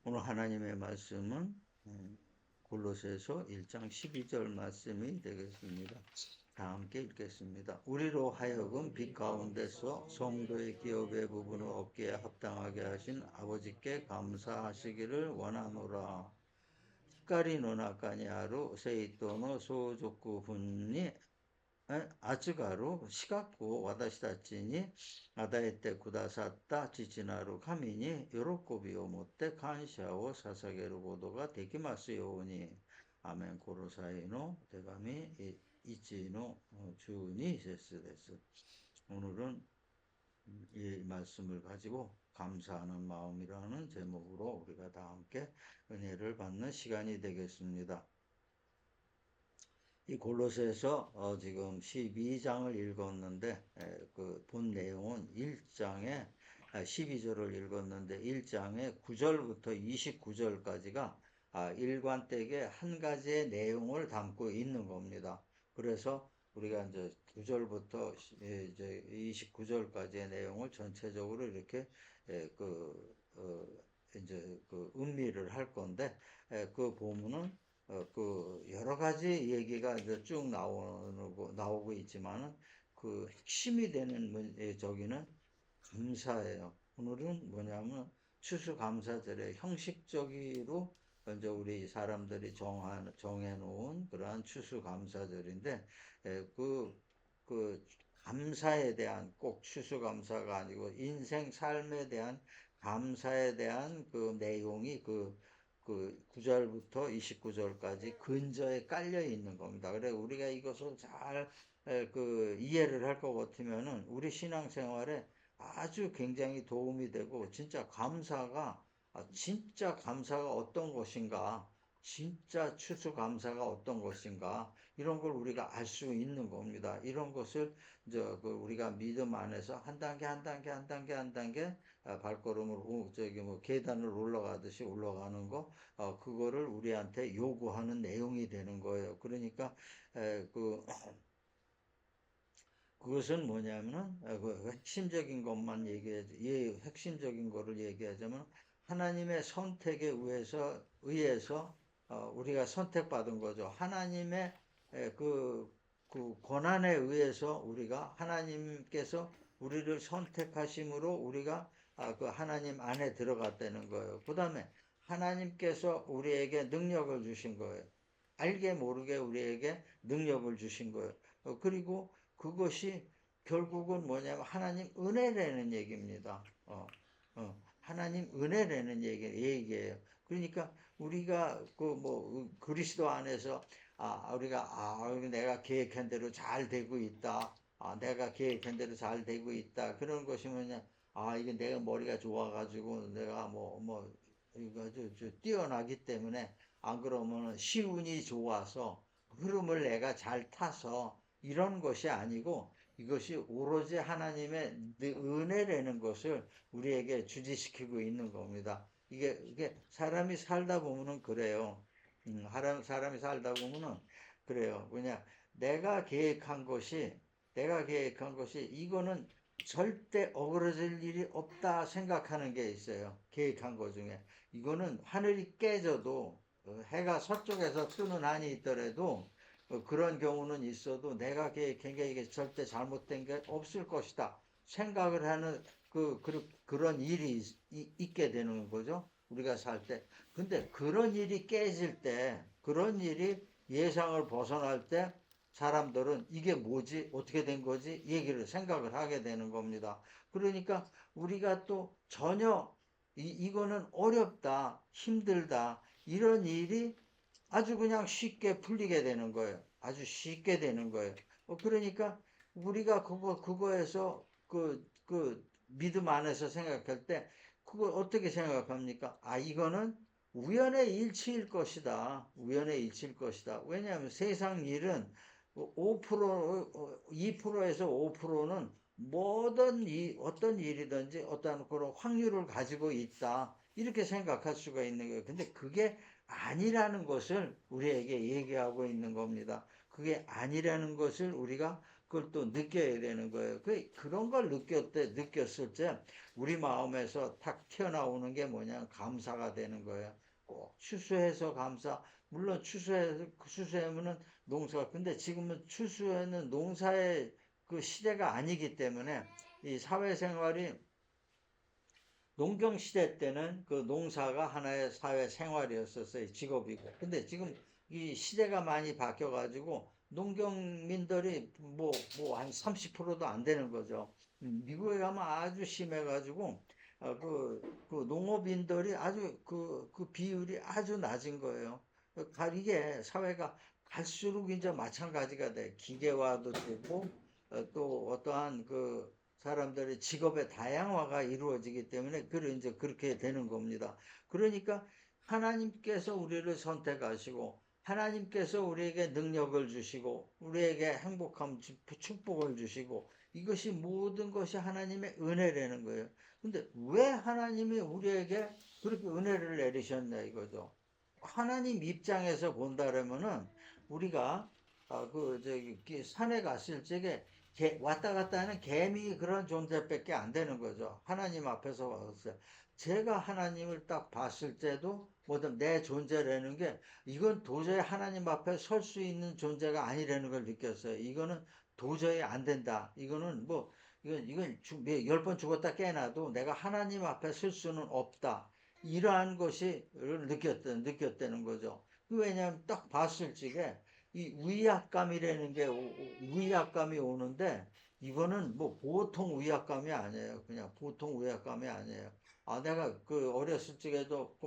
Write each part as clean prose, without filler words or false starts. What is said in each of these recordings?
오늘 하나님의 말씀은 골로새서 1장 12절 말씀이 되겠습니다. 다 함께 읽겠습니다. 우리로 하여금 빛 가운데서 성도의 기업의 부분을 얻기에 합당하게 하신 아버지께 감사하시기를 원하노라. 히카리 노나카니하루 세이토노 소조쿠 분니 아츠가루 시각고 와다시타치니 아다에테 구다사타 지치나루 카미니 요로코비오 모테 간샤오 사사게루 고도가 데키마스요니 아멘. 고로사이노 대감이 이치노 주니 세스 데스. 오늘은 이 말씀을 가지고 감사하는 마음이라는 제목으로 우리가 다 함께 은혜를 받는 시간이 되겠습니다. 이 골로새서 지금 12장을 읽었는데 그 본 내용은 1장에 12절을 읽었는데 1장에 9절부터 29절까지가 일관되게 한 가지의 내용을 담고 있는 겁니다. 그래서 우리가 이제 9절부터 이제 29절까지의 내용을 전체적으로 이렇게 이제 그 음미를 할 건데 그 보면은 그 여러 가지 얘기가 이제 쭉 나오고 있지만은 그 핵심이 되는 저기는 감사예요. 오늘은 뭐냐면 추수감사절에 형식적으로 먼저 우리 사람들이 정해놓은 그러한 추수감사절인데 그 감사에 대한 꼭 추수감사가 아니고 인생 삶에 대한 감사에 대한 그 내용이 그 9절부터 29절까지 근저에 깔려 있는 겁니다. 그래 우리가 이것을 잘 그 이해를 할 것 같으면은 우리 신앙생활에 아주 굉장히 도움이 되고 진짜 감사가 어떤 것인가, 진짜 추수감사가 어떤 것인가 이런 걸 우리가 알 수 있는 겁니다. 이런 것을 그 우리가 믿음 안에서 한 단계 한 단계 한 단계 한 단계 발걸음을 저기 뭐 계단을 올라가듯이 올라가는 거 그거를 우리한테 요구하는 내용이 되는 거예요. 그러니까 그것은 뭐냐면은 그 핵심적인 것만 핵심적인 거를 얘기하자면 하나님의 선택에 의해서 우리가 선택받은 거죠. 하나님의 그 권한에 의해서 우리가 하나님께서 우리를 선택하심으로 우리가 그 하나님 안에 들어갔다는 거예요. 그 다음에 하나님께서 우리에게 능력을 주신 거예요. 알게 모르게 우리에게 능력을 주신 거예요. 그리고 그것이 결국은 뭐냐면 하나님 은혜라는 얘기입니다. 하나님 은혜라는 얘기예요. 그러니까 우리가 그 뭐 그리스도 안에서 우리가 내가 계획한 대로 잘 되고 있다. 내가 계획한 대로 잘 되고 있다. 그런 것이 뭐냐? 이게 내가 머리가 좋아가지고 내가 이거 뛰어나기 때문에 안 그러면 시운이 좋아서 흐름을 내가 잘 타서 이런 것이 아니고 이것이 오로지 하나님의 은혜라는 것을 우리에게 주지시키고 있는 겁니다. 이게 사람이 살다 보면은 그래요. 사람이 살다 보면은 그래요. 그냥 내가 계획한 것이 이거는 절대 어그러질 일이 없다 생각하는 게 있어요. 계획한 것 중에. 이거는 하늘이 깨져도 해가 서쪽에서 뜨는 한이 있더라도 그런 경우는 있어도 내가 계획한 게 이게 절대 잘못된 게 없을 것이다 생각을 하는 그런 일이 있게 되는 거죠. 우리가 살 때. 근데 그런 일이 깨질 때, 그런 일이 예상을 벗어날 때 사람들은 이게 뭐지? 어떻게 된 거지? 얘기를 생각을 하게 되는 겁니다. 그러니까 우리가 또 전혀 이거는 어렵다, 힘들다, 이런 일이 아주 그냥 쉽게 풀리게 되는 거예요. 아주 쉽게 되는 거예요. 그러니까 우리가 그거에서 믿음 안에서 생각할 때 그걸 어떻게 생각합니까? 이거는 우연의 일치일 것이다. 우연의 일치일 것이다. 왜냐하면 세상 일은 5%, 2%에서 5%는 어떤 일이든지 어떤 그런 확률을 가지고 있다. 이렇게 생각할 수가 있는 거예요. 근데 그게 아니라는 것을 우리에게 얘기하고 있는 겁니다. 그게 아니라는 것을 우리가 그걸 또 느껴야 되는 거예요. 그런 걸 느꼈을 때 우리 마음에서 탁 튀어나오는 게 뭐냐, 감사가 되는 거예요. 꼭 추수해서 감사. 물론 추수하면은 농사가, 근데 지금은 추수에는 농사의 그 시대가 아니기 때문에 이 사회생활이, 농경시대 때는 그 농사가 하나의 사회생활이었었어요. 직업이고. 근데 지금 이 시대가 많이 바뀌어가지고 농경민들이 한 30%도 안 되는 거죠. 미국에 가면 아주 심해가지고, 그 농업인들이 아주 그 비율이 아주 낮은 거예요. 이게 사회가 갈수록 이제 마찬가지가 돼. 기계화도 되고, 또 어떠한 그 사람들의 직업의 다양화가 이루어지기 때문에 이제 그렇게 되는 겁니다. 그러니까 하나님께서 우리를 선택하시고 하나님께서 우리에게 능력을 주시고 우리에게 행복함, 축복을 주시고 이것이 모든 것이 하나님의 은혜라는 거예요. 근데 왜 하나님이 우리에게 그렇게 은혜를 내리셨냐 이거죠. 하나님 입장에서 본다면은 우리가 산에 갔을 적에 왔다 갔다 하는 개미 그런 존재밖에 안 되는 거죠. 하나님 앞에서 왔어요. 제가 하나님을 딱 봤을 때도 뭐든 내 존재라는 게 이건 도저히 하나님 앞에 설 수 있는 존재가 아니라는 걸 느꼈어요. 이거는 도저히 안 된다. 이거는 이건 10번 죽었다 깨나도 내가 하나님 앞에 설 수는 없다. 이러한 것이 느꼈다는 거죠. 왜냐하면 딱 봤을 적에 이 위압감이라는 게 위압감이 오는데 이거는 뭐 보통 위압감이 아니에요. 그냥 보통 위압감이 아니에요. 내가 그 어렸을 적에도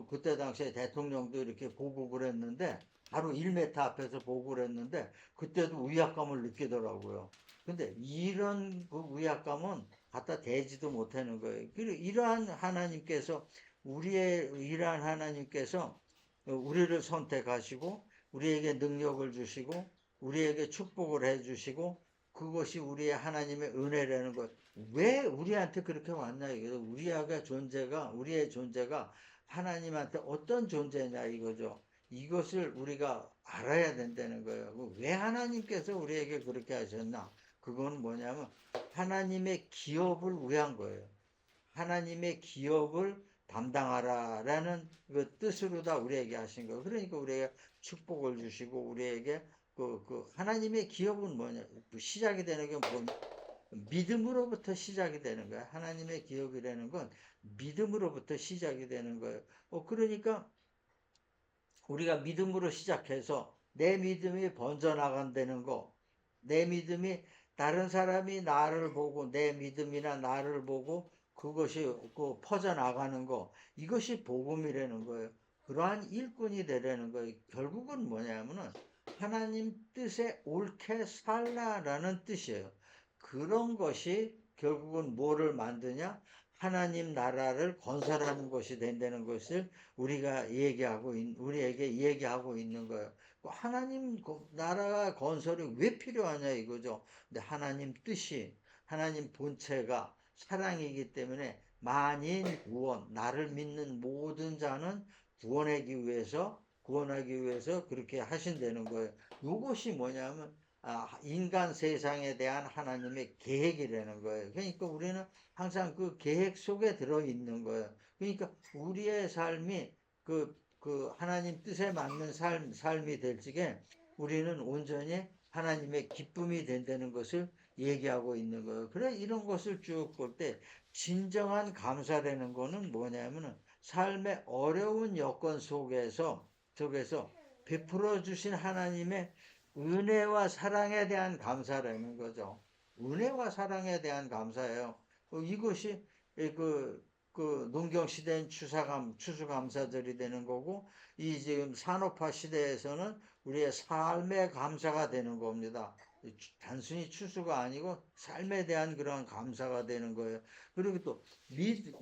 그때 당시에 대통령도 이렇게 보국을 했는데 바로 1m 앞에서 보국을 했는데 그때도 위압감을 느끼더라고요. 근데 이런 그 위압감은 갖다 대지도 못하는 거예요. 이러한 하나님께서 이러한 하나님께서 우리를 선택하시고 우리에게 능력을 주시고 우리에게 축복을 해주시고 그것이 우리의 하나님의 은혜라는 것. 왜 우리한테 그렇게 왔나 이거죠. 우리의 존재가 하나님한테 어떤 존재냐 이거죠. 이것을 우리가 알아야 된다는 거예요. 왜 하나님께서 우리에게 그렇게 하셨나? 그건 뭐냐면 하나님의 기업을 위한 거예요. 하나님의 기업을 담당하라라는 그 뜻으로 다 우리에게 하신 거예요. 그러니까 우리에게 축복을 주시고 우리에게 하나님의 기업은 뭐냐? 시작이 되는 게 믿음으로부터 시작이 되는 거야. 하나님의 기업이라는 건 믿음으로부터 시작이 되는 거예요. 그러니까 우리가 믿음으로 시작해서 내 믿음이 번져나간다는 거, 내 믿음이 다른 사람이 나를 보고 내 믿음이나 나를 보고 그것이 퍼져나가는 거, 이것이 복음이라는 거예요. 그러한 일꾼이 되려는 거예요. 결국은 뭐냐면은 하나님 뜻에 옳게 살라라는 뜻이에요. 그런 것이 결국은 뭐를 만드냐? 하나님 나라를 건설하는 것이 된다는 것을 우리에게 얘기하고 있는 거예요. 하나님 나라가 건설이 왜 필요하냐 이거죠. 근데 하나님 뜻이, 하나님 본체가 사랑이기 때문에 만인 구원, 나를 믿는 모든 자는 구원하기 위해서 그렇게 하신다는 거예요. 이것이 뭐냐면 인간 세상에 대한 하나님의 계획이라는 거예요. 그러니까 우리는 항상 그 계획 속에 들어있는 거예요. 그러니까 우리의 삶이 하나님 뜻에 맞는 삶이 될 적에 우리는 온전히 하나님의 기쁨이 된다는 것을 얘기하고 있는 거예요. 그래, 이런 것을 쭉 볼 때 진정한 감사라는 거는 뭐냐면은 삶의 어려운 여건 속에서 베풀어 주신 하나님의 은혜와 사랑에 대한 감사라는 거죠. 은혜와 사랑에 대한 감사예요. 이것이 농경 시대인 추수감사절이 되는 거고, 이 지금 산업화 시대에서는 우리의 삶의 감사가 되는 겁니다. 단순히 추수가 아니고 삶에 대한 그런 감사가 되는 거예요. 그리고 또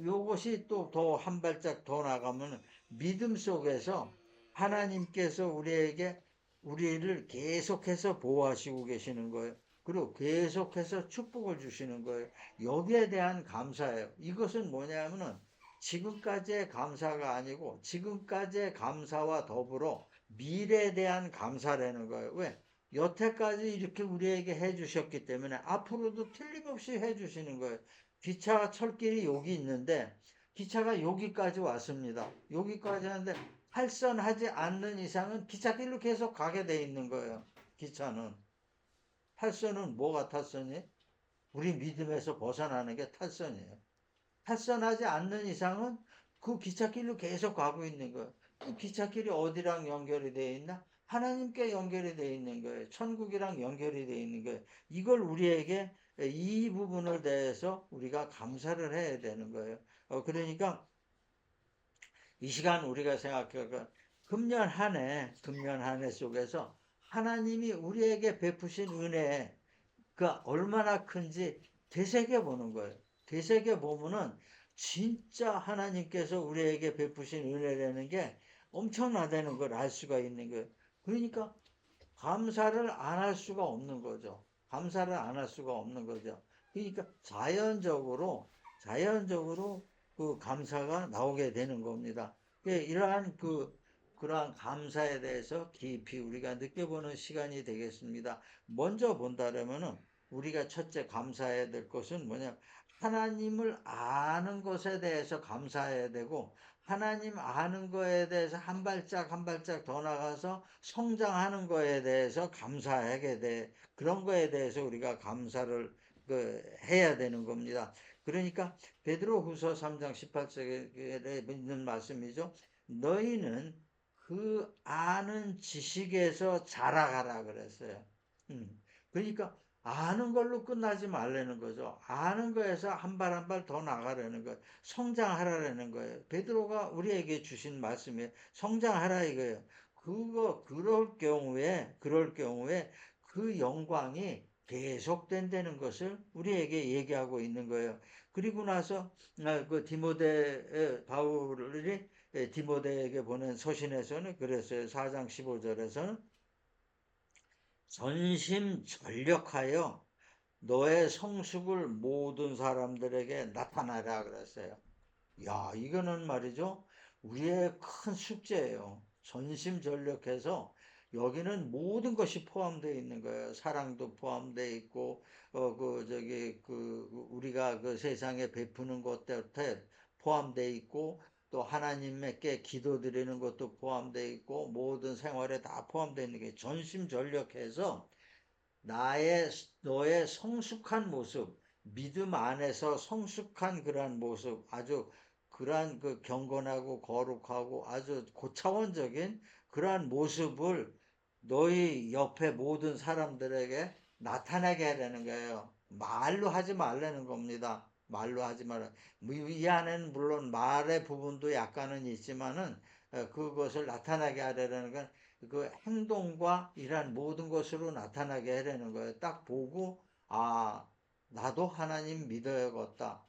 요것이 또 더 한 발짝 더 나가면 믿음 속에서 하나님께서 우리를 계속해서 보호하시고 계시는 거예요. 그리고 계속해서 축복을 주시는 거예요. 여기에 대한 감사예요. 이것은 뭐냐면은 지금까지의 감사가 아니고 지금까지의 감사와 더불어 미래에 대한 감사라는 거예요. 왜? 여태까지 이렇게 우리에게 해주셨기 때문에 앞으로도 틀림없이 해주시는 거예요. 기차 철길이 여기 있는데 기차가 여기까지 왔습니다. 여기까지 하는데 탈선하지 않는 이상은 기찻길로 계속 가게 돼 있는 거예요. 기차는. 탈선은 뭐가 탈선이? 우리 믿음에서 벗어나는 게 탈선이에요. 탈선하지 않는 이상은 그 기찻길로 계속 가고 있는 거예요. 그 기찻길이 어디랑 연결이 되어 있나? 하나님께 연결이 되어 있는 거예요. 천국이랑 연결이 되어 있는 거예요. 이걸 우리에게 이 부분을 대해서 우리가 감사를 해야 되는 거예요. 그러니까 이 시간 우리가 생각해 금년 한 해 속에서 하나님이 우리에게 베푸신 은혜가 얼마나 큰지 되새겨 보는 거예요. 되새겨 보면은 진짜 하나님께서 우리에게 베푸신 은혜라는 게 엄청나다는 걸 알 수가 있는 거예요. 그러니까 감사를 안 할 수가 없는 거죠. 감사를 안 할 수가 없는 거죠. 그러니까 자연적으로 그 감사가 나오게 되는 겁니다. 이러한 그러한 감사에 대해서 깊이 우리가 느껴보는 시간이 되겠습니다. 먼저 본다면은 우리가 첫째 감사해야 될 것은 뭐냐? 하나님을 아는 것에 대해서 감사해야 되고, 하나님 아는 거에 대해서 한 발짝 한 발짝 더 나가서 성장하는 거에 대해서 감사하게 돼. 그런 거에 대해서 우리가 감사를 해야 되는 겁니다. 그러니까 베드로후서 3장 18절에 있는 말씀이죠. 너희는 그 아는 지식에서 자라가라 그랬어요. 그러니까 아는 걸로 끝나지 말라는 거죠. 아는 거에서 한 발 한 발 더 나가라는 거예요. 성장하라는 거예요. 베드로가 우리에게 주신 말씀이에요. 성장하라 이거예요. 그럴 경우에 그 영광이 계속된다는 것을 우리에게 얘기하고 있는 거예요. 그리고 나서 그 바울이 디모데에게 보낸 서신에서는 그랬어요. 4장 15절에서는 전심전력하여 너의 성숙을 모든 사람들에게 나타나라 그랬어요. 야, 이거는 말이죠. 우리의 큰 숙제예요. 전심전력해서 여기는 모든 것이 포함되어 있는 거예요. 사랑도 포함되어 있고, 우리가 그 세상에 베푸는 것들 포함되어 있고, 또 하나님께 기도드리는 것도 포함되어 있고, 모든 생활에 다 포함되어 있는 게 전심전력해서 너의 성숙한 모습, 믿음 안에서 성숙한 그러한 모습, 아주 그러한 그 경건하고 거룩하고 아주 고차원적인 그러한 모습을 너희 옆에 모든 사람들에게 나타나게 하려는 거예요. 말로 하지 말라는 겁니다. 말로 하지 말라. 이 안에는 물론 말의 부분도 약간은 있지만은 그것을 나타나게 하려는 건 그 행동과 이러한 모든 것으로 나타나게 하려는 거예요. 딱 보고 나도 하나님 믿어야겠다.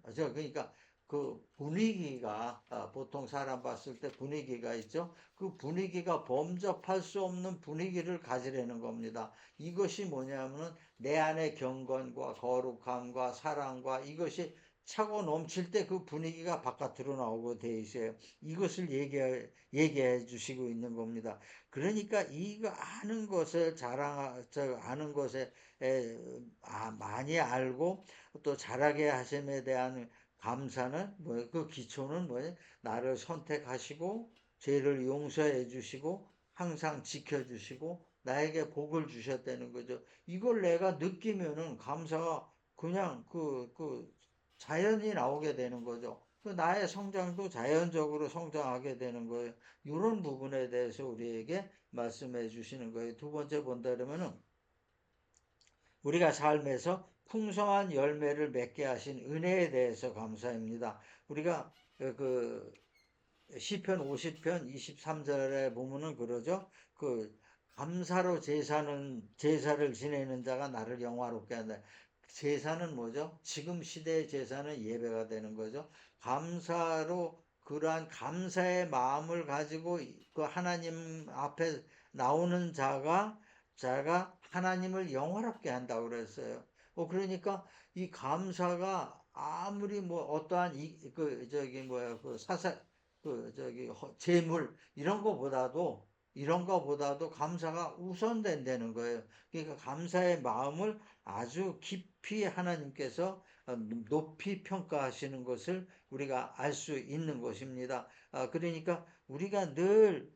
그러니까 그 분위기가 보통 사람 봤을 때 분위기가 있죠. 그 분위기가 범접할 수 없는 분위기를 가지려는 겁니다. 이것이 뭐냐면은 내 안의 경건과 거룩함과 사랑과 이것이 차고 넘칠 때 그 분위기가 바깥으로 나오고 돼 있어요. 이것을 얘기해 주시고 있는 겁니다. 그러니까 이거 아는 것을 아는 것에 많이 알고 또 잘하게 하심에 대한 감사는 그 기초는 뭐예요? 나를 선택하시고 죄를 용서해 주시고 항상 지켜주시고 나에게 복을 주셨다는 거죠. 이걸 내가 느끼면은 감사가 그냥 자연이 나오게 되는 거죠. 나의 성장도 자연적으로 성장하게 되는 거예요. 이런 부분에 대해서 우리에게 말씀해 주시는 거예요. 두 번째 본다 그러면은 우리가 삶에서 풍성한 열매를 맺게 하신 은혜에 대해서 감사합니다. 우리가 시편 50편 23절에 보면은 그러죠. 감사로 제사를 지내는 자가 나를 영화롭게 한다. 제사는 뭐죠? 지금 시대의 제사는 예배가 되는 거죠. 그러한 감사의 마음을 가지고 그 하나님 앞에 나오는 자가 하나님을 영화롭게 한다고 그랬어요. 그러니까 이 감사가 아무리 뭐 어떠한 재물 이런 거보다도 이런 거보다도 감사가 우선된다는 거예요. 그러니까 감사의 마음을 아주 깊이 하나님께서 높이 평가하시는 것을 우리가 알 수 있는 것입니다. 그러니까 우리가 늘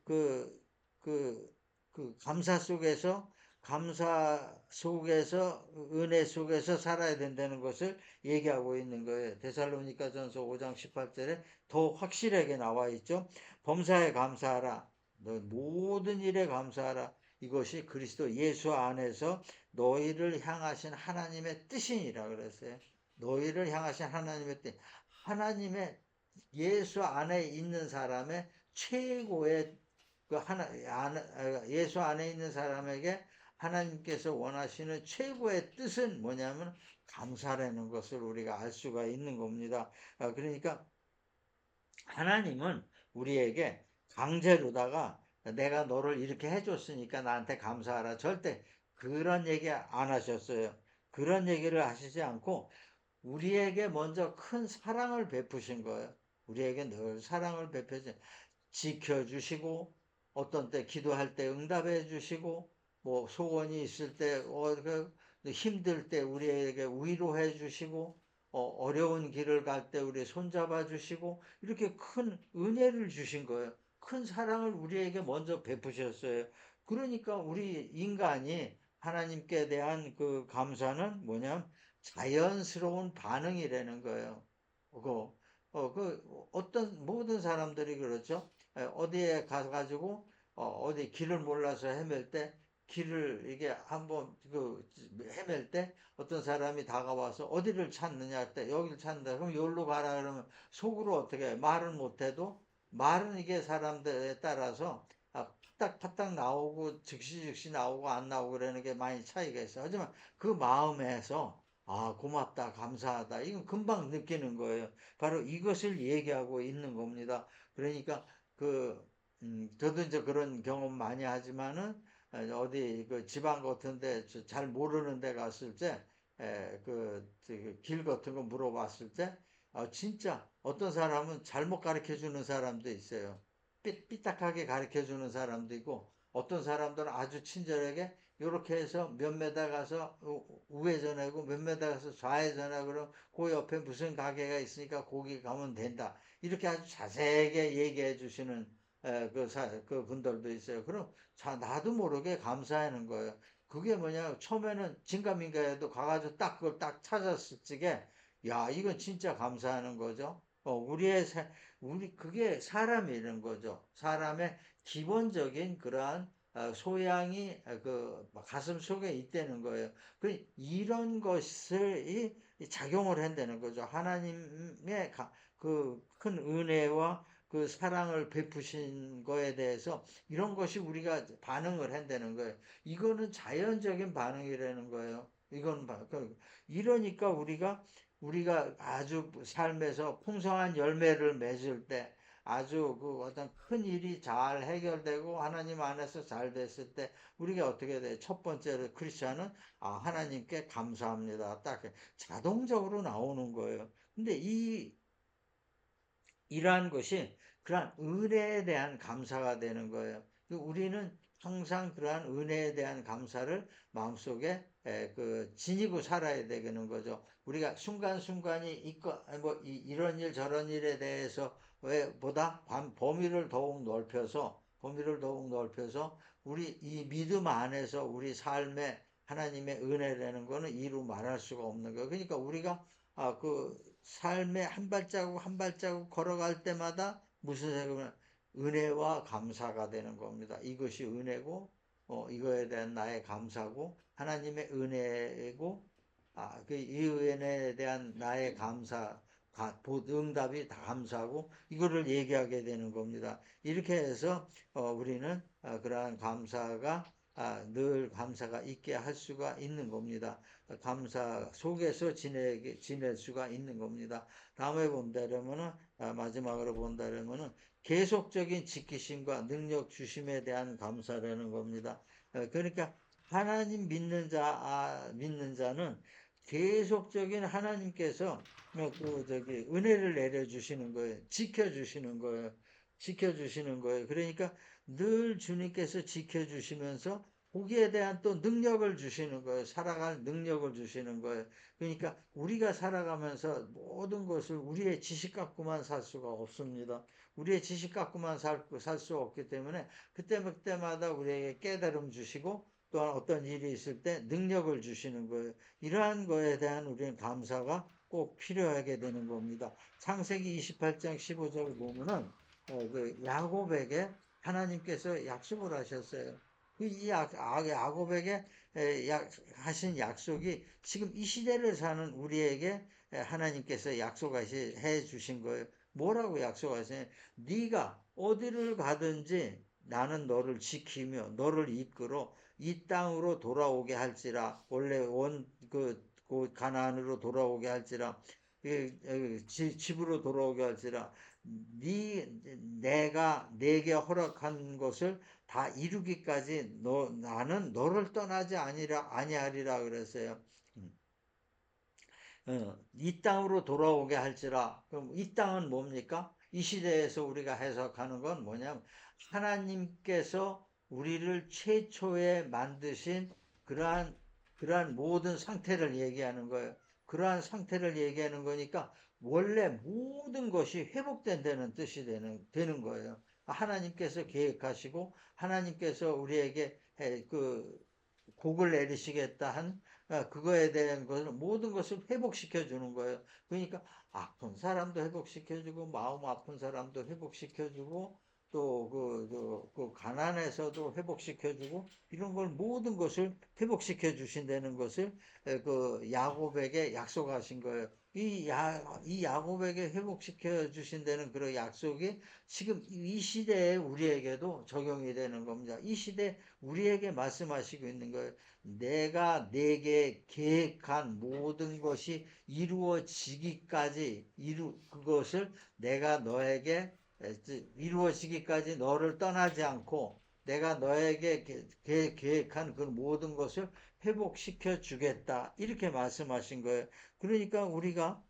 감사 속에서 은혜 속에서 살아야 된다는 것을 얘기하고 있는 거예요. 데살로니가전서 5장 18절에 더 확실하게 나와 있죠. 범사에 감사하라. 너 모든 일에 감사하라. 이것이 그리스도 예수 안에서 너희를 향하신 하나님의 뜻이니라 그랬어요. 너희를 향하신 하나님의 뜻. 하나님의 예수 안에 있는 사람의 최고의 예수 안에 있는 사람에게 하나님께서 원하시는 최고의 뜻은 뭐냐면 감사라는 것을 우리가 알 수가 있는 겁니다. 그러니까 하나님은 우리에게 강제로다가 내가 너를 이렇게 해줬으니까 나한테 감사하라. 절대 그런 얘기 안 하셨어요. 그런 얘기를 하시지 않고 우리에게 먼저 큰 사랑을 베푸신 거예요. 우리에게 늘 사랑을 베푸신 지켜주시고 어떤 때 기도할 때 응답해 주시고 뭐 소원이 있을 때 힘들 때 우리에게 위로해 주시고 어려운 길을 갈 때 우리 손잡아 주시고 이렇게 큰 은혜를 주신 거예요. 큰 사랑을 우리에게 먼저 베푸셨어요. 그러니까 우리 인간이 하나님께 대한 그 감사는 뭐냐면 자연스러운 반응이라는 거예요. 어떤 모든 사람들이 그렇죠. 어디에 가가지고 어디 길을 몰라서 헤맬 때 길을 이게 한번 헤맬 때 어떤 사람이 다가와서 어디를 찾느냐 할 때 여기를 찾는다 그럼 여기로 가라 그러면 속으로 어떻게 말은 못해도 말은 이게 사람들에 따라서 파딱파딱 나오고 즉시 나오고 안 나오고 그러는 게 많이 차이가 있어요. 하지만 그 마음에서 고맙다 감사하다 이건 금방 느끼는 거예요. 바로 이것을 얘기하고 있는 겁니다. 그러니까 저도 이제 그런 경험 많이 하지만은 어디 그 지방 같은데 잘 모르는 데 갔을 때 길 같은 거 물어봤을 때 진짜 어떤 사람은 잘못 가르쳐 주는 사람도 있어요. 삐딱하게 가르쳐 주는 사람도 있고 어떤 사람들은 아주 친절하게 이렇게 해서 몇 메다 가서 우회전하고 몇 메다 가서 좌회전하고 그럼 그 옆에 무슨 가게가 있으니까 거기 가면 된다. 이렇게 아주 자세하게 얘기해 주시는 그 분들도 있어요. 그럼 나도 모르게 감사하는 거예요. 그게 뭐냐, 처음에는 진가민가해도 가가지고 딱 그걸 딱 찾았을 적에, 야, 이건 진짜 감사하는 거죠. 그게 사람이라는 거죠. 사람의 기본적인 그러한 소양이 가슴 속에 있다는 거예요. 이런 것을 작용을 한다는 거죠. 하나님의 그 큰 은혜와 그 사랑을 베푸신 거에 대해서 이런 것이 우리가 반응을 한다는 거예요. 이거는 자연적인 반응이라는 거예요. 이러니까 우리가 아주 삶에서 풍성한 열매를 맺을 때 아주 그 어떤 큰 일이 잘 해결되고 하나님 안에서 잘 됐을 때 우리가 어떻게 돼? 첫 번째로 크리스천은 하나님께 감사합니다. 딱 자동적으로 나오는 거예요. 근데 이러한 것이 그러한 은혜에 대한 감사가 되는 거예요. 우리는 항상 그러한 은혜에 대한 감사를 마음속에 지니고 살아야 되는 거죠. 우리가 순간순간이 이런 일 저런 일에 대해서 보다 범위를 더욱 넓혀서 우리 이 믿음 안에서 우리 삶에 하나님의 은혜라는 거는 이루 말할 수가 없는 거예요. 그러니까 우리가 삶의 한 발자국 한 발자국 걸어갈 때마다 무슨 생각이면 은혜와 감사가 되는 겁니다. 이것이 은혜고 이거에 대한 나의 감사고 하나님의 은혜고 이 은혜에 대한 나의 감사 응답이 다 감사고 이거를 얘기하게 되는 겁니다. 이렇게 해서 우리는 그러한 감사가 늘 감사가 있게 할 수가 있는 겁니다. 감사 속에서 지낼 수가 있는 겁니다. 다음에 본다면은 마지막으로 본다면은 계속적인 지키심과 능력 주심에 대한 감사라는 겁니다. 그러니까 하나님 믿는 자는 계속적인 하나님께서 은혜를 내려주시는 거예요. 지켜주시는 거예요. 그러니까 늘 주님께서 지켜주시면서 거기에 대한 또 능력을 주시는 거예요. 살아갈 능력을 주시는 거예요. 그러니까 우리가 살아가면서 모든 것을 우리의 지식 갖고만 살 수가 없습니다. 우리의 지식 갖고만 살 수 없기 때문에 그때마다 우리에게 깨달음 주시고 또한 어떤 일이 있을 때 능력을 주시는 거예요. 이러한 거에 대한 우리는 감사가 꼭 필요하게 되는 겁니다. 창세기 28장 15절 보면은 그 야곱에게 하나님께서 약속을 하셨어요. 야곱에게 하신 약속이 지금 이 시대를 사는 우리에게 하나님께서 약속해 주신 거예요. 뭐라고 약속하세요? 네가 어디를 가든지 나는 너를 지키며 너를 이끌어 이 땅으로 돌아오게 할지라. 원래 그 가나안으로 돌아오게 할지라. 집으로 돌아오게 할지라. 내가 내게 허락한 것을 다 이루기까지 나는 너를 떠나지 아니하리라 그랬어요. 이 땅으로 돌아오게 할지라. 그럼 이 땅은 뭡니까? 이 시대에서 우리가 해석하는 건 뭐냐면 하나님께서 우리를 최초에 만드신 그러한 모든 상태를 얘기하는 거예요. 그러한 상태를 얘기하는 거니까 원래 모든 것이 회복된다는 뜻이 되는 거예요. 하나님께서 계획하시고 하나님께서 우리에게 그 곡을 내리시겠다 한 그거에 대한 것을 모든 것을 회복시켜 주는 거예요. 그러니까 아픈 사람도 회복시켜 주고 마음 아픈 사람도 회복시켜 주고 또 그 가난에서도 회복시켜 주고 이런 걸 모든 것을 회복시켜 주신다는 것을 그 야곱에게 약속하신 거예요. 이 야곱에게 회복시켜 주신다는 그런 약속이 지금 이 시대에 우리에게도 적용이 되는 겁니다. 이 시대 우리에게 말씀하시고 있는 거예요. 내가 내게 계획한 모든 것이 이루어지기까지 그것을 내가 너에게 이루어지기까지 너를 떠나지 않고 내가 너에게 계획한 그 모든 것을 회복시켜 주겠다. 이렇게 말씀하신 거예요. 그러니까 우리가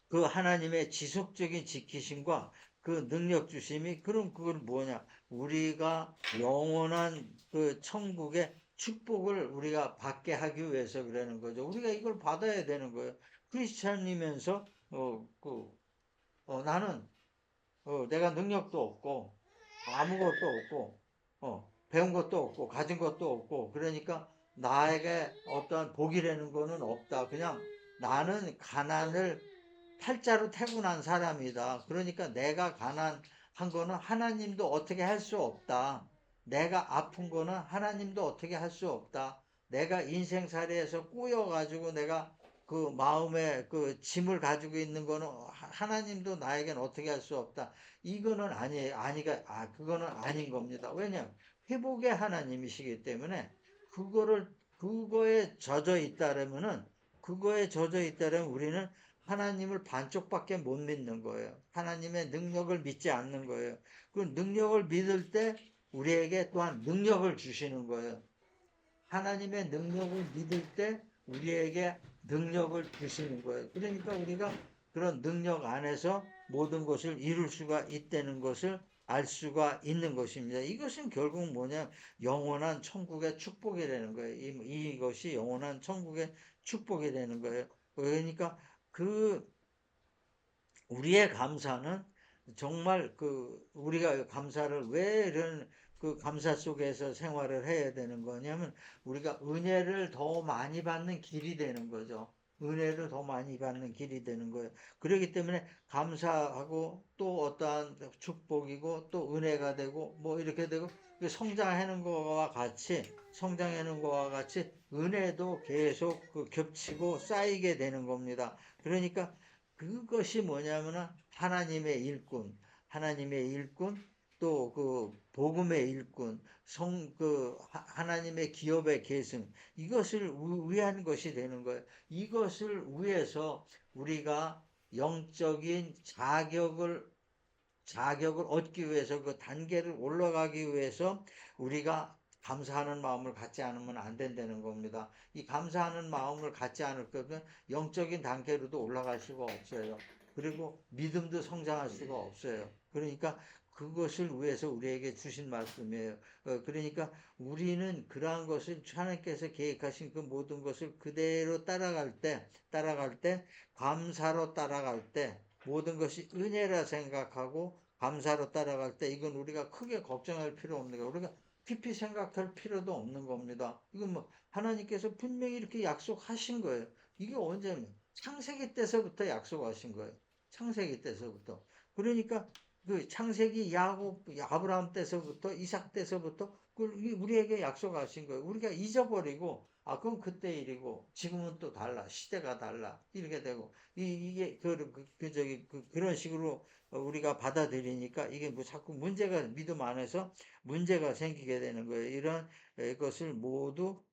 그 하나님의 지속적인 지키심과 그 능력 주심이 그럼 그걸 뭐냐? 우리가 영원한 그 천국의 축복을 우리가 받게 하기 위해서 그러는 거죠. 우리가 이걸 받아야 되는 거예요. 크리스찬이면서 나는 내가 능력도 없고 아무것도 없고 배운 것도 없고 가진 것도 없고 그러니까 나에게 어떠한 복이라는 거는 없다. 그냥 나는 가난을 팔자로 태어난 사람이다. 그러니까 내가 가난한 거는 하나님도 어떻게 할 수 없다. 내가 아픈 거는 하나님도 어떻게 할 수 없다. 내가 인생살이에서 꼬여가지고 내가 그 마음에 그 짐을 가지고 있는 거는 하나님도 나에겐 어떻게 할 수 없다. 이거는 그거는 아닌 겁니다. 왜냐하면 회복의 하나님이시기 때문에 그거에 젖어 있다라면은 그거에 젖어 있다라면 우리는 하나님을 반쪽밖에 못 믿는 거예요. 하나님의 능력을 믿지 않는 거예요. 그 능력을 믿을 때 우리에게 또한 능력을 주시는 거예요. 하나님의 능력을 믿을 때 우리에게 능력을 주시는 거예요. 그러니까 우리가 그런 능력 안에서 모든 것을 이룰 수가 있다는 것을 알 수가 있는 것입니다. 이것은 결국 뭐냐? 영원한 천국의 축복이 되는 거예요. 이것이 영원한 천국의 축복이 되는 거예요. 그러니까 그 우리의 감사는 정말 우리가 감사를 왜 이런 그 감사 속에서 생활을 해야 되는 거냐면 우리가 은혜를 더 많이 받는 길이 되는 거죠. 은혜를 더 많이 받는 길이 되는 거예요. 그렇기 때문에 감사하고 또 어떠한 축복이고 또 은혜가 되고 뭐 이렇게 되고 성장하는 거와 같이 은혜도 계속 겹치고 쌓이게 되는 겁니다. 그러니까 그것이 뭐냐면은 하나님의 일꾼, 또 복음의 일꾼, 하나님의 기업의 계승, 이것을 위한 것이 되는 거예요. 이것을 위해서 우리가 영적인 자격을 얻기 위해서 그 단계를 올라가기 위해서 우리가 감사하는 마음을 갖지 않으면 안 된다는 겁니다. 이 감사하는 마음을 갖지 않을 거면 영적인 단계로도 올라갈 수가 없어요. 그리고 믿음도 성장할 수가 없어요. 그러니까 그것을 위해서 우리에게 주신 말씀이에요. 그러니까 우리는 그러한 것을 하나님께서 계획하신 그 모든 것을 그대로 따라갈 때, 감사로 따라갈 때, 모든 것이 은혜라 생각하고 감사로 따라갈 때, 이건 우리가 크게 걱정할 필요 없는 거예요. 우리가 깊이 생각할 필요도 없는 겁니다. 이건 뭐 하나님께서 분명히 이렇게 약속하신 거예요. 이게 언제면 창세기 때서부터 약속하신 거예요. 창세기 때서부터. 그러니까 그 창세기 야곱, 아브라함 때서부터 이삭 때서부터 우리에게 약속하신 거예요. 우리가 잊어버리고 그럼 그때 일이고 지금은 또 달라. 시대가 달라. 이렇게 되고 이게 그런 식으로 우리가 받아들이니까 이게 뭐 자꾸 문제가 믿음 안에서 문제가 생기게 되는 거예요. 이런 것을 모두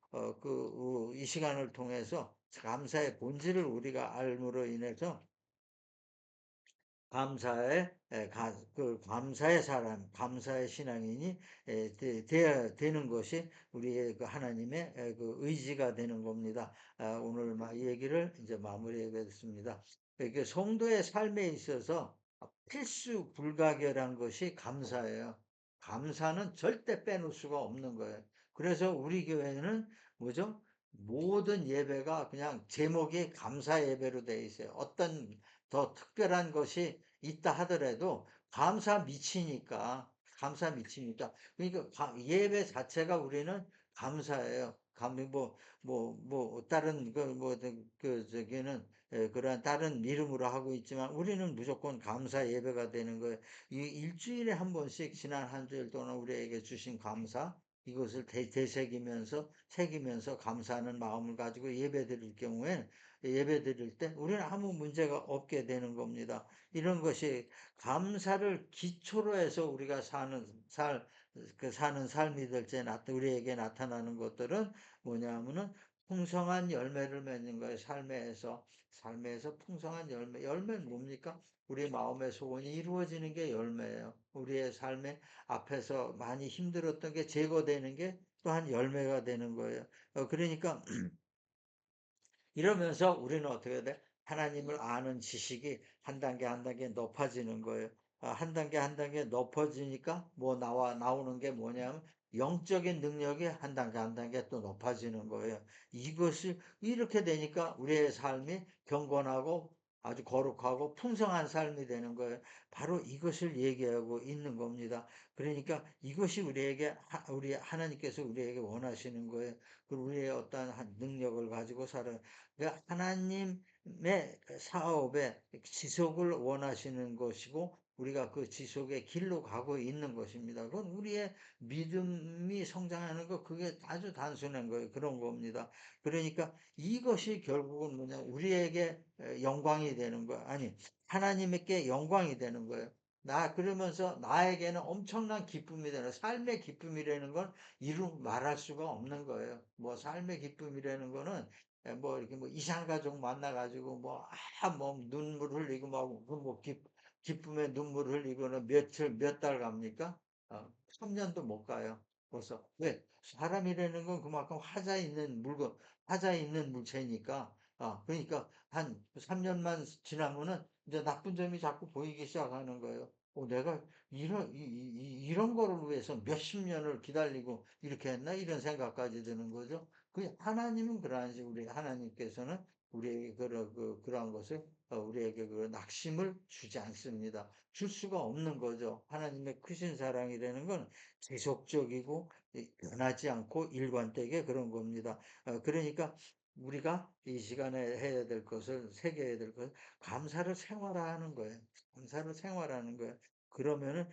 이 시간을 통해서 감사의 본질을 우리가 알므로 인해서 감사의 사람, 감사의 신앙인이 되어야 되는 것이 우리의 그 하나님의 그 의지가 되는 겁니다. 오늘 이 얘기를 이제 마무리하겠습니다. 그 성도의 삶에 있어서 필수 불가결한 것이 감사예요. 감사는 절대 빼놓을 수가 없는 거예요. 그래서 우리 교회는 뭐죠? 모든 예배가 그냥 제목이 감사 예배로 되어 있어요. 어떤 더 특별한 것이 있다 하더라도 감사 미치니까 그러니까 예배 자체가 우리는 감사예요. 다른 저기는 그러한 다른 이름으로 하고 있지만 우리는 무조건 감사 예배가 되는 거예요. 이 일주일에 한 번씩 지난 한 주일 동안 우리에게 주신 감사 이것을 새기면서 감사하는 마음을 가지고 예배 드릴 때 우리는 아무 문제가 없게 되는 겁니다. 이런 것이 감사를 기초로 해서 우리가 사는 삶이 될때 우리에게 나타나는 것들은 뭐냐면은 풍성한 열매를 맺는 거예요. 삶에서 풍성한 열매는 뭡니까? 우리 마음의 소원이 이루어지는 게 열매예요. 우리의 삶에 앞에서 많이 힘들었던 게 제거되는 게 또한 열매가 되는 거예요. 그러니까 이러면서 우리는 어떻게 돼? 하나님을 아는 지식이 한 단계 한 단계 높아지는 거예요. 한 단계 한 단계 높아지니까 나오는 게 뭐냐면 영적인 능력이 한 단계 한 단계 또 높아지는 거예요. 이것이 이렇게 되니까 우리의 삶이 경건하고 아주 거룩하고 풍성한 삶이 되는 거예요. 바로 이것을 얘기하고 있는 겁니다. 그러니까 이것이 우리 하나님께서 우리에게 원하시는 거예요. 우리의 어떠한 능력을 가지고 하나님의 사업에 지속을 원하시는 것이고 우리가 그 지속의 길로 가고 있는 것입니다. 그건 우리의 믿음이 성장하는 거 그게 아주 단순한 거예요. 그런 겁니다. 그러니까 이것이 결국은 우리에게 영광이 되는 거야. 아니 하나님께 영광이 되는 거예요. 그러면서 나에게는 엄청난 기쁨이 되는 삶의 기쁨이라는 건 말할 수가 없는 거예요. 뭐 삶의 기쁨이라는 거는 이렇게 이상가족 만나가지고 눈물 흘리고 기쁨에 눈물 흘리고는 몇 달 갑니까? 3년도 못 가요. 벌써. 왜? 사람이라는 건 그만큼 화자 있는 물체니까. 그러니까 한 3년만 지나면은 이제 나쁜 점이 자꾸 보이기 시작하는 거예요. 내가 이런 거를 위해서 몇십 년을 기다리고 이렇게 했나? 이런 생각까지 드는 거죠. 하나님은 그러한지 우리 하나님께서는 우리에게 그러한 것을 우리에게 그 낙심을 주지 않습니다. 줄 수가 없는 거죠. 하나님의 크신 사랑이라는 건 지속적이고 변하지 않고 일관되게 그런 겁니다. 그러니까 우리가 이 시간에 해야 될 것을 새겨야 될 것을 감사를 생활화하는 거예요. 감사를 생활하는 거예요. 그러면은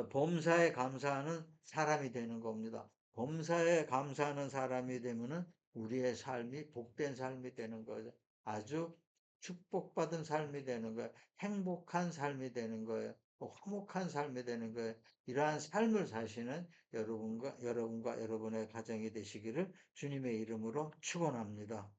범사에 감사하는 사람이 되는 겁니다. 범사에 감사하는 사람이 되면은 우리의 삶이 복된 삶이 되는 거죠. 아주 축복받은 삶이 되는 거예요. 행복한 삶이 되는 거예요. 화목한 삶이 되는 거예요. 이러한 삶을 사시는 여러분과 여러분의 가정이 되시기를 주님의 이름으로 축원합니다.